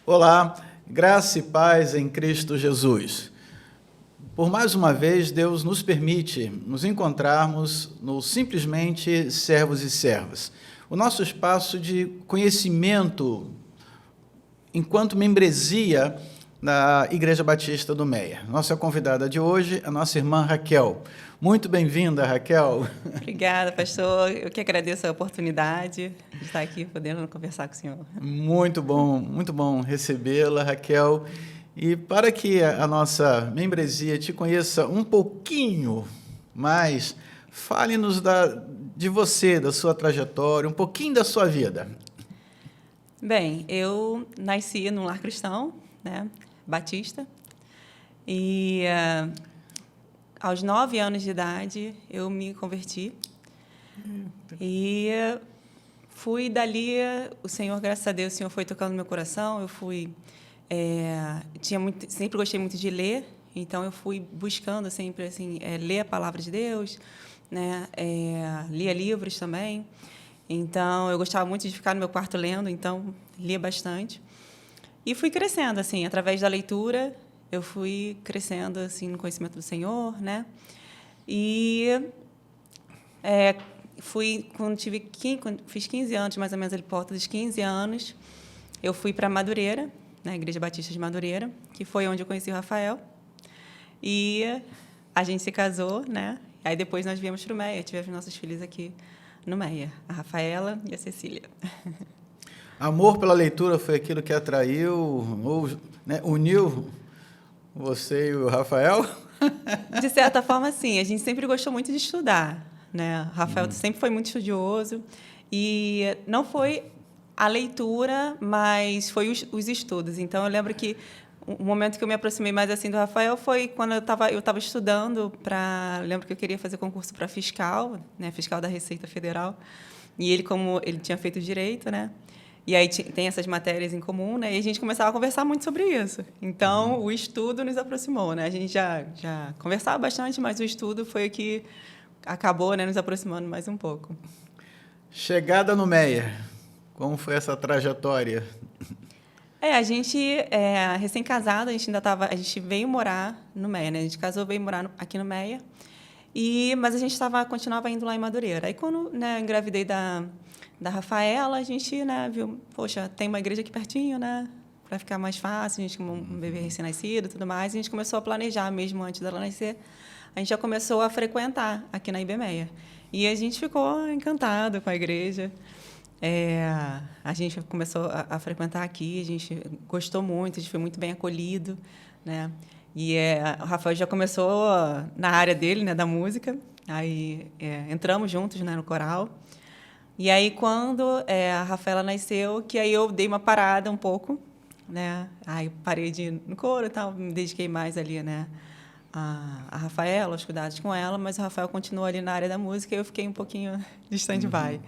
Olá, graça e paz em Cristo Jesus. Por mais uma vez, Deus nos permite nos encontrarmos no Simplesmente Servos e Servas, o nosso espaço de conhecimento enquanto membresia da Igreja Batista do Meia. Nossa convidada de hoje, a nossa irmã Raquel. Muito bem-vinda, Raquel. Obrigada, pastor. Eu que agradeço a oportunidade de estar aqui podendo conversar com o senhor. Muito bom recebê-la, Raquel. E para que a nossa membresia te conheça um pouquinho mais, fale-nos de você, da sua trajetória, um pouquinho da sua vida. Bem, eu nasci num lar cristão, né, batista, e aos 9 anos de idade eu me converti. E fui dali, o Senhor, graças a Deus, o Senhor foi tocando no meu coração. Eu fui sempre gostei muito de ler, então eu fui buscando sempre assim ler a palavra de Deus, né? Lia livros também. Então eu gostava muito de ficar no meu quarto lendo, então lia bastante. E fui crescendo assim, através da leitura, eu fui crescendo assim no conhecimento do Senhor, né? E quando fiz 15 anos, mais ou menos ali por volta dos 15 anos, eu fui para Madureira, na Igreja Batista de Madureira, que foi onde eu conheci o Rafael. E a gente se casou, né? Aí depois nós viemos para o Meia, tivemos nossos filhos aqui no Meia, a Rafaela e a Cecília. Amor pela leitura foi aquilo que atraiu, ou, né, uniu você e o Rafael? De certa forma, sim. A gente sempre gostou muito de estudar, né? O Rafael sempre foi muito estudioso e não foi a leitura, mas foi os estudos. Então, eu lembro que o momento que eu me aproximei mais assim do Rafael foi quando eu estava estudando para... Lembro que eu queria fazer concurso para fiscal, né? Fiscal da Receita Federal. E ele, como ele tinha feito direito, né? E aí tem essas matérias em comum, né? E a gente começava a conversar muito sobre isso. Então, o estudo nos aproximou, né? A gente já conversava bastante, mas o estudo foi o que acabou, né, nos aproximando mais um pouco. Chegada no Meia, como foi essa trajetória? A gente, recém-casado, a gente veio morar no Meia, né? A gente casou, veio morar aqui no Meia. Mas a gente continuava indo lá em Madureira. Aí, quando, né, engravidei da Rafaela, a gente, né, viu, poxa, tem uma igreja aqui pertinho, né, para ficar mais fácil, a gente com um bebê recém-nascido e tudo mais, e a gente começou a planejar mesmo antes dela nascer. A gente já começou a frequentar aqui na IBMEA. E a gente ficou encantado com a igreja. A gente começou a frequentar aqui, a gente gostou muito, a gente foi muito bem acolhido, né? E o Rafael já começou na área dele, né, da música. Aí entramos juntos, né, no coral. E aí, quando a Rafaela nasceu, que aí eu dei uma parada um pouco, né? Aí parei de ir no coro e tal, me dediquei mais ali, né, a Rafaela, aos cuidados com ela, mas o Rafael continuou ali na área da música e eu fiquei um pouquinho de stand-by.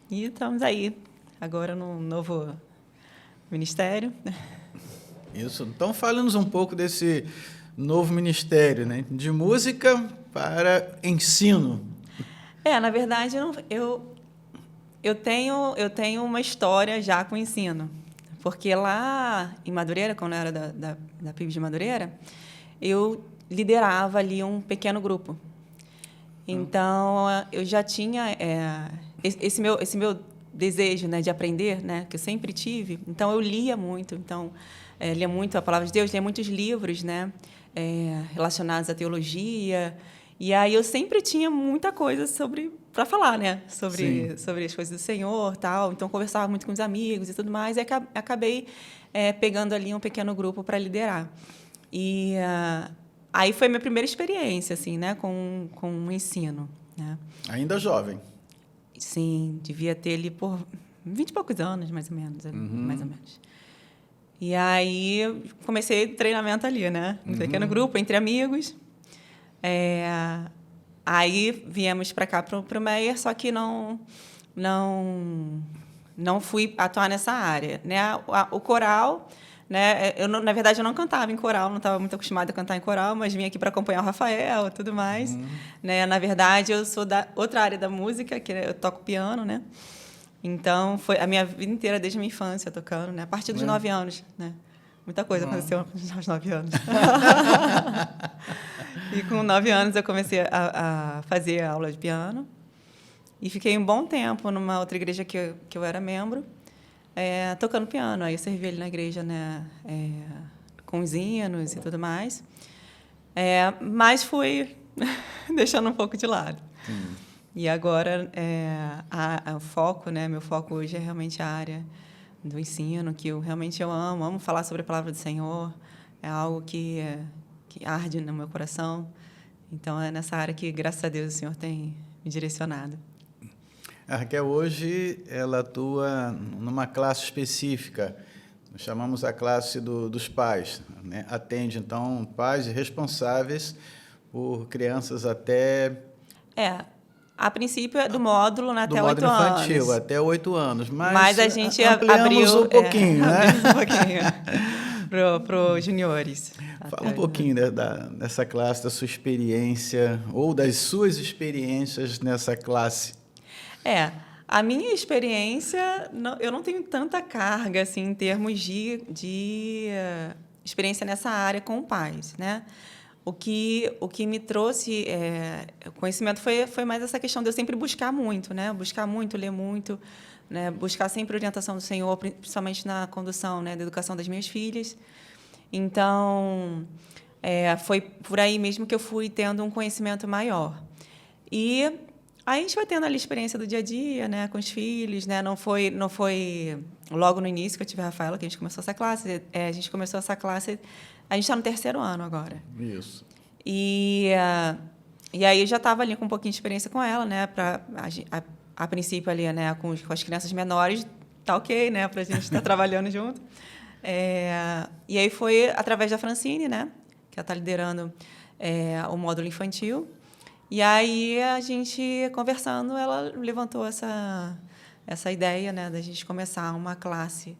E estamos aí, agora num novo ministério. Isso. Então, fale-nos um pouco desse novo ministério, né? De música para ensino. Na verdade, eu tenho uma história já com o ensino, porque lá em Madureira, quando eu era da PIB de Madureira, eu liderava ali um pequeno grupo. Então, eu já tinha esse meu desejo, né, de aprender, né, que eu sempre tive. Então, eu lia muito. Então, lia muito a Palavra de Deus, lia muitos livros, né, relacionados à teologia. E aí eu sempre tinha muita coisa para falar, né, sobre as coisas do Senhor, tal. Então conversava muito com os amigos e tudo mais. E acabei pegando ali um pequeno grupo para liderar. E aí foi a minha primeira experiência, assim, né, com o ensino, né. Ainda jovem. Sim, devia ter ali por 20 e poucos anos, mais ou menos, mais ou menos. E aí comecei treinamento ali, né, um pequeno grupo entre amigos. Aí viemos para cá, para o Meia, só que não fui atuar nessa área, né? O coral, né? Na verdade, eu não cantava em coral, não estava muito acostumada a cantar em coral, mas vim aqui para acompanhar o Rafael e tudo mais. Né? Na verdade, eu sou da outra área da música, que eu toco piano, né? Então, foi a minha vida inteira, desde a minha infância, tocando, né? A partir dos 9 anos, né? Muita coisa aconteceu aos 9 anos. E com 9 anos eu comecei a fazer aula de piano. E fiquei um bom tempo numa outra igreja que eu era membro, tocando piano. Aí eu servi ali na igreja, né? Com os hinos e tudo mais. Mas fui deixando um pouco de lado. E agora, o foco, né? Meu foco hoje é realmente a área do ensino, que eu realmente amo falar sobre a palavra do Senhor. É algo que arde no meu coração. Então, é nessa área que, graças a Deus, o Senhor tem me direcionado. A Raquel, hoje, ela atua numa classe específica. Nós chamamos a classe dos pais, né? Atende, então, pais responsáveis por crianças até... A princípio é do módulo, né, até 8 anos. Do módulo infantil, anos. até 8 anos. Mas a gente ampliamos abriu... um pouquinho, né? Abrimos um pouquinho para os juniores. Fala um pouquinho dessa classe, da sua experiência, ou das suas experiências nessa classe. A minha experiência, eu não tenho tanta carga, assim, em termos de experiência nessa área com pais, né? O que me trouxe conhecimento foi mais essa questão de eu sempre buscar muito, né? Buscar muito, ler muito, né? Buscar sempre a orientação do Senhor, principalmente na condução, né, da educação das minhas filhas. Então, foi por aí mesmo que eu fui tendo um conhecimento maior. E aí a gente vai tendo ali a experiência do dia a dia, né, com os filhos, né? Não foi logo no início que eu tive a Rafaela que a gente começou essa classe. A gente começou essa classe... A gente está no 3º ano agora. Isso. E aí eu já estava ali com um pouquinho de experiência com ela, né? A princípio ali, né, com as crianças menores, tá ok, né? Para a gente estar trabalhando junto. E aí foi através da Francine, né? Que ela está liderando o módulo infantil. E aí a gente conversando, ela levantou essa ideia, né, da gente começar uma classe,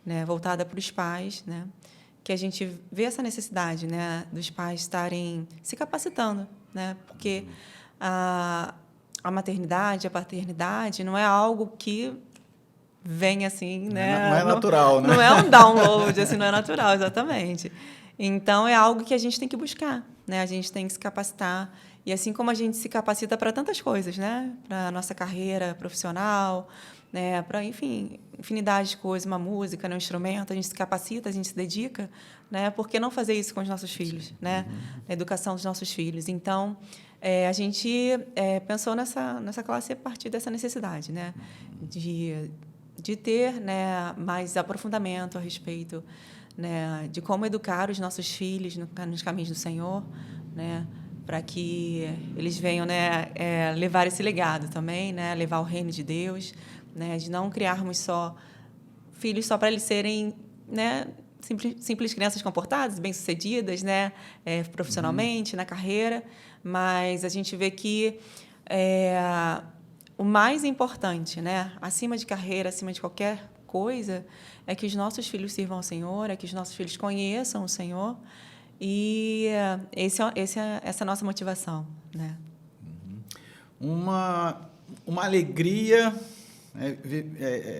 né, voltada para os pais, né? Que a gente vê essa necessidade, né, dos pais estarem se capacitando, né, porque a maternidade, a paternidade não é algo que vem assim, né? Não é natural, né? Não é um download, assim, não é natural, exatamente. Então, é algo que a gente tem que buscar, né? A gente tem que se capacitar. E assim como a gente se capacita para tantas coisas, né? Para a nossa carreira profissional, né? Para, enfim, infinidade de coisas, uma música, um instrumento, a gente se capacita, a gente se dedica, né? Por que não fazer isso com os nossos filhos, né? A educação dos nossos filhos. Então, a gente pensou nessa classe a partir dessa necessidade, né? De ter, né, mais aprofundamento a respeito, né, de como educar os nossos filhos nos caminhos do Senhor, né? Para que eles venham, né, levar esse legado também, né, levar o reino de Deus, né, de não criarmos filhos só para eles serem, né, simples crianças comportadas, bem-sucedidas, né, profissionalmente, na carreira, mas a gente vê que o mais importante, né, acima de carreira, acima de qualquer coisa, é que os nossos filhos sirvam ao Senhor, é que os nossos filhos conheçam o Senhor. E essa é a nossa motivação, né? Uma alegria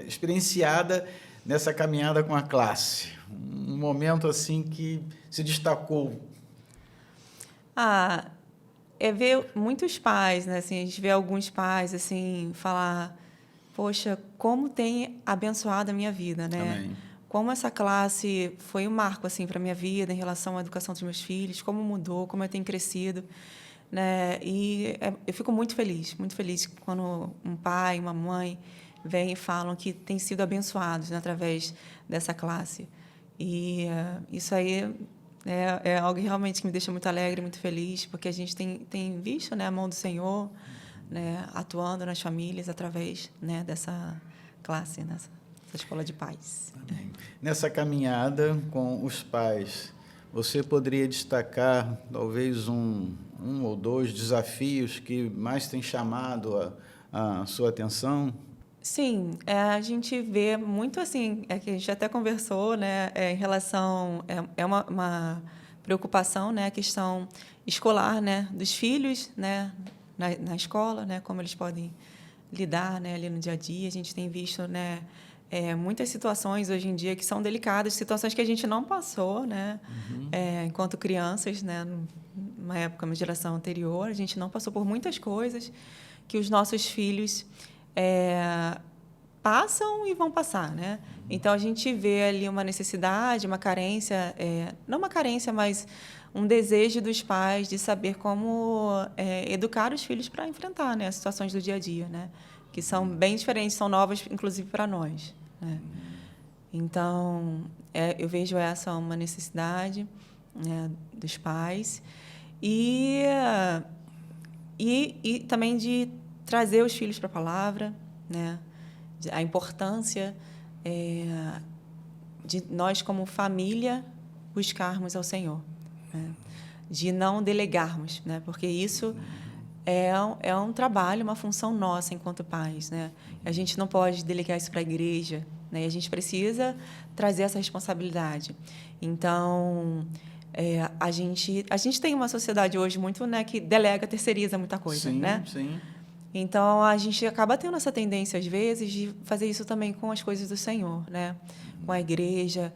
experienciada nessa caminhada com a classe. Um momento assim que se destacou. É ver muitos pais, né? Assim, a gente vê alguns pais assim falar, poxa, como tem abençoado a minha vida, né? Amém. Como essa classe foi um marco assim para a minha vida em relação à educação dos meus filhos, como mudou, como eu tenho crescido, né? E eu fico muito feliz quando um pai, uma mãe vêm e falam que têm sido abençoados, né, através dessa classe. E isso aí é algo realmente que me deixa muito alegre, muito feliz, porque a gente tem visto, né, a mão do Senhor, né, atuando nas famílias através, né, dessa classe, nessa escola de pais. Amém. Nessa caminhada com os pais, você poderia destacar talvez um ou dois desafios que mais têm chamado a sua atenção? Sim, a gente vê muito assim, que a gente até conversou, né, em relação, uma preocupação, né, a questão escolar, né, dos filhos, né, na escola, né, como eles podem lidar, né, ali no dia a dia. A gente tem visto, né, muitas situações hoje em dia que são delicadas, situações que a gente não passou, né, enquanto crianças, né, numa época, uma geração anterior, a gente não passou por muitas coisas que os nossos filhos passam e vão passar, né? Então a gente vê ali uma necessidade, uma carência, não uma carência, mas um desejo dos pais de saber como educar os filhos para enfrentar, né, as situações do dia a dia, né, que são bem diferentes, são novas, inclusive para nós, né? Então eu vejo essa uma necessidade, né, dos pais e também de trazer os filhos para a palavra, né? A importância de nós, como família, buscarmos ao Senhor, né? De não delegarmos, né? Porque isso é um trabalho, uma função nossa enquanto pais, né? A gente não pode delegar isso para a igreja, né? E a gente precisa trazer essa responsabilidade. Então, a gente tem uma sociedade hoje muito, né, que delega, terceiriza muita coisa, sim, né? Sim. Então, a gente acaba tendo essa tendência, às vezes, de fazer isso também com as coisas do Senhor, né? Com a igreja.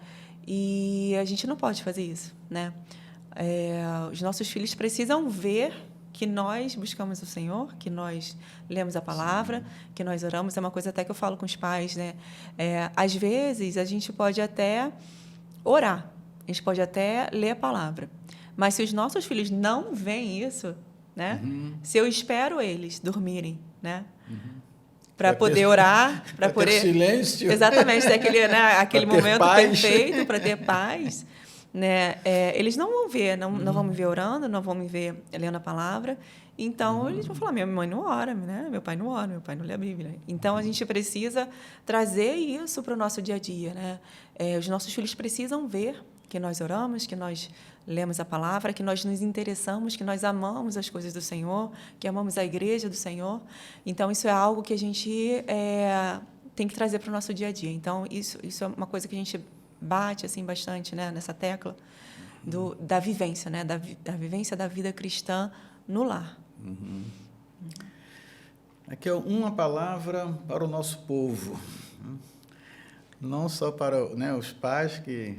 E a gente não pode fazer isso, né? Os nossos filhos precisam ver que nós buscamos o Senhor, que nós lemos a palavra, sim, que nós oramos. É uma coisa até que eu falo com os pais, né? Às vezes, a gente pode até orar, a gente pode até ler a palavra. Mas se os nossos filhos não veem isso, né? Se eu espero eles dormirem, né? Para poder orar, para poder ter silêncio, exatamente, ter aquele, né, aquele momento paz. perfeito para ter paz, né? Eles não vão ver, não vão me ver orando, não vão me ver lendo a palavra. Então eles vão falar: minha mãe não ora, né? Meu pai não ora, meu pai não lê a Bíblia. Então a gente precisa trazer isso para o nosso dia a dia, né? Os nossos filhos precisam ver que nós oramos, que nós lemos a palavra, que nós nos interessamos, que nós amamos as coisas do Senhor, que amamos a igreja do Senhor. Então, isso é algo que a gente tem que trazer para o nosso dia a dia. Então, isso é uma coisa que a gente bate assim bastante, né, nessa tecla da vivência, né, da vivência da vida cristã no lar. Aqui é uma palavra para o nosso povo, não só para, né, os pais que,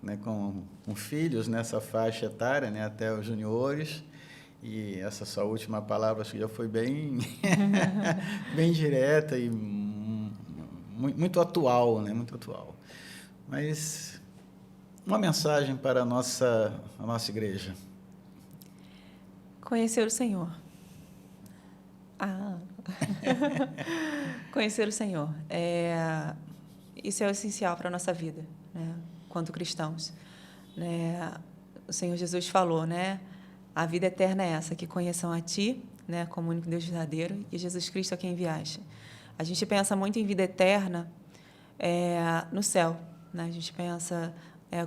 né, com filhos nessa faixa etária, né, até os juniores, e essa sua última palavra acho que já foi bem bem direta e muito atual, né, muito atual. Mas uma mensagem para a nossa igreja. Conhecer o Senhor. Conhecer o Senhor. Isso é o essencial para a nossa vida, né? Quanto cristãos, né? O Senhor Jesus falou, né? A vida eterna é essa, que conheçam a Ti, né, como o único Deus verdadeiro, e Jesus Cristo a quem enviaste. A gente pensa muito em vida eterna no céu, né? A gente pensa,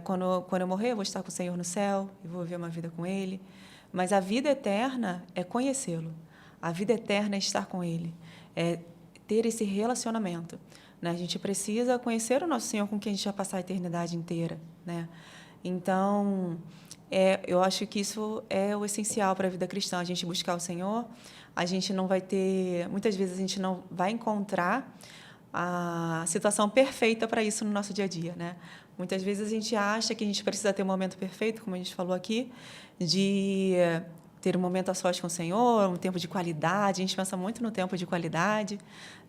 quando eu morrer, eu vou estar com o Senhor no céu, eu vou viver uma vida com Ele. Mas a vida eterna é conhecê-lo. A vida eterna é estar com Ele, é ter esse relacionamento, né? A gente precisa conhecer o nosso Senhor com quem a gente vai passar a eternidade inteira, né? Então, eu acho que isso é o essencial para a vida cristã, a gente buscar o Senhor. A gente não vai ter... Muitas vezes a gente não vai encontrar a situação perfeita para isso no nosso dia a dia, né? Muitas vezes a gente acha que a gente precisa ter um momento perfeito, como a gente falou aqui, de ter um momento a sós com o Senhor, um tempo de qualidade. A gente pensa muito no tempo de qualidade,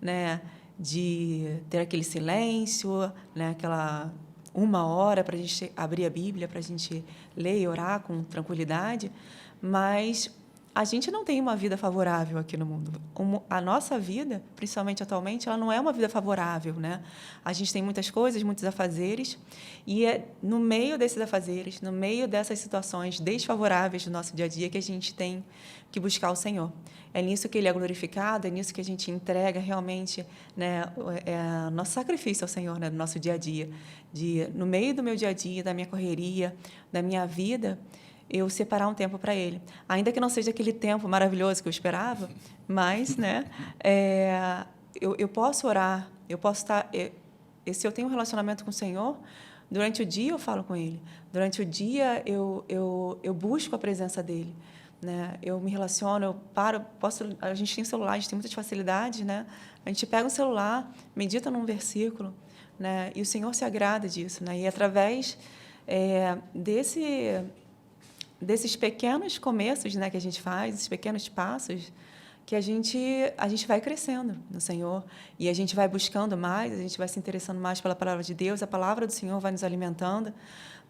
né? De ter aquele silêncio, né? Aquela 1 hora para a gente abrir a Bíblia, para a gente ler e orar com tranquilidade. Mas a gente não tem uma vida favorável aqui no mundo. A nossa vida, principalmente atualmente, ela não é uma vida favorável, né? A gente tem muitas coisas, muitos afazeres, e é no meio desses afazeres, no meio dessas situações desfavoráveis do nosso dia a dia, que a gente tem que buscar o Senhor. É nisso que Ele é glorificado, é nisso que a gente entrega realmente, né, nosso sacrifício ao Senhor, né, no nosso dia a dia. No meio do meu dia a dia, da minha correria, da minha vida, eu separar um tempo para Ele. Ainda que não seja aquele tempo maravilhoso que eu esperava, mas, né, eu posso orar, eu posso estar... se eu tenho um relacionamento com o Senhor, durante o dia eu falo com Ele. Durante o dia eu busco a presença dEle. né? Eu me relaciono, eu paro, a gente tem celular, a gente tem muitas facilidades, né? A gente pega um celular, medita num versículo, né? E o Senhor se agrada disso, né? E através desses pequenos começos, né, que a gente faz, esses pequenos passos, que a gente vai crescendo no Senhor e a gente vai buscando mais, a gente vai se interessando mais pela palavra de Deus, a palavra do Senhor vai nos alimentando,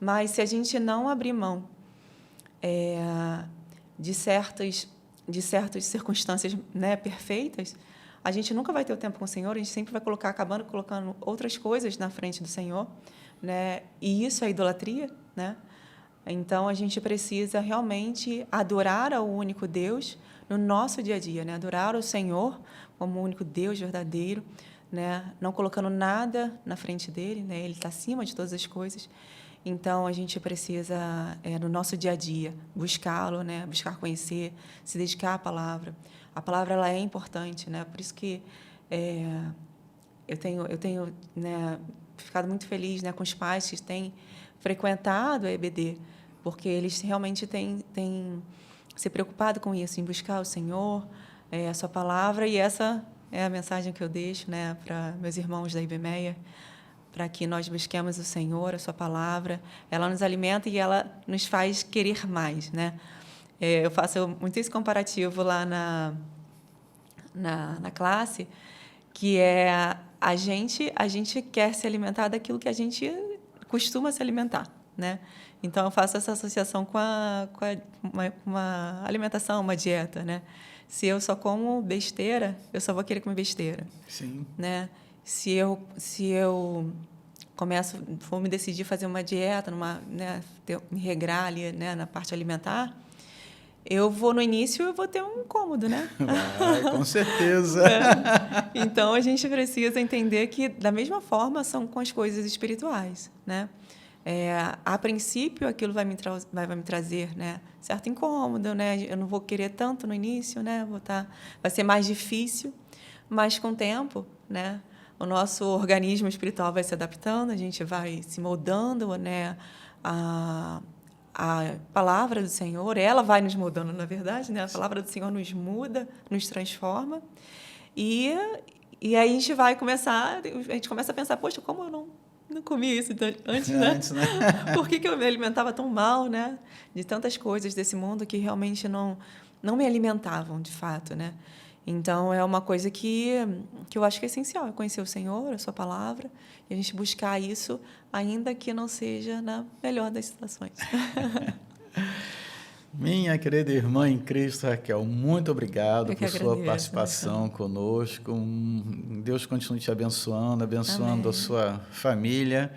mas se a gente não abrir mão de certas circunstâncias, né, perfeitas, a gente nunca vai ter o tempo com o Senhor, a gente sempre vai acabando colocando outras coisas na frente do Senhor, né? E isso é idolatria, né? Então, a gente precisa realmente adorar ao único Deus no nosso dia a dia, né? Adorar o Senhor como o único Deus verdadeiro, né? Não colocando nada na frente dele, né? Ele está acima de todas as coisas. Então, a gente precisa, no nosso dia a dia, buscá-lo, né? Buscar conhecer, se dedicar à palavra. A palavra ela é importante, né? Por isso que eu tenho né, ficado muito feliz, né, com os pais que têm frequentado a EBD, porque eles realmente têm se preocupado com isso, em buscar o Senhor, a sua palavra, e essa é a mensagem que eu deixo, né, para meus irmãos da IBMEA, para que nós busquemos o Senhor, a sua palavra. Ela nos alimenta e ela nos faz querer mais, né? Eu faço muito esse comparativo lá na classe, que é a gente quer se alimentar daquilo que a gente costuma se alimentar, né? Então, eu faço essa associação com uma alimentação, uma dieta, né? Se eu só como besteira, eu só vou querer comer besteira. Sim. Né? Se eu vou me decidir fazer uma dieta, né, me regrar ali, né, na parte alimentar, no início, eu vou ter um incômodo, né? Vai, com certeza. Então, a gente precisa entender que, da mesma forma, são com as coisas espirituais, né? A princípio, aquilo vai me trazer, né, certo incômodo, né? Eu não vou querer tanto no início, né? Vai ser mais difícil, mas com o tempo, né, o nosso organismo espiritual vai se adaptando, a gente vai se moldando, né? A palavra do Senhor, ela vai nos mudando, na verdade, né? A palavra do Senhor nos muda, nos transforma, e aí a gente começa a pensar, poxa, como eu não comia isso antes, né? Antes, né? Por que eu me alimentava tão mal, né? De tantas coisas desse mundo que realmente não me alimentavam, de fato, né? Então, é uma coisa que eu acho que é essencial, é conhecer o Senhor, a sua palavra, e a gente buscar isso, ainda que não seja na melhor das situações. Minha querida irmã em Cristo, Raquel, muito obrigado por sua agradeço, participação conosco. Deus continue te abençoando Amém. a sua família.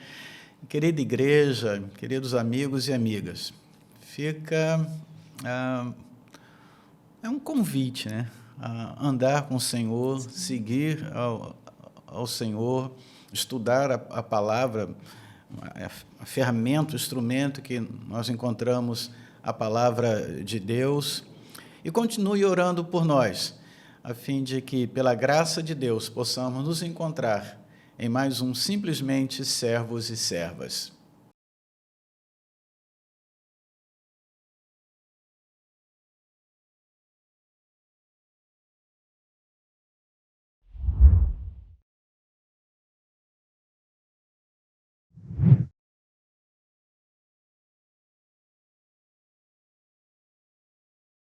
Querida igreja, queridos amigos e amigas, fica é um convite, né? A andar com o Senhor, seguir ao Senhor, estudar a palavra, a ferramenta, o instrumento que nós encontramos, a palavra de Deus, e continue orando por nós, a fim de que, pela graça de Deus, possamos nos encontrar em mais um Simplesmente Servos e Servas.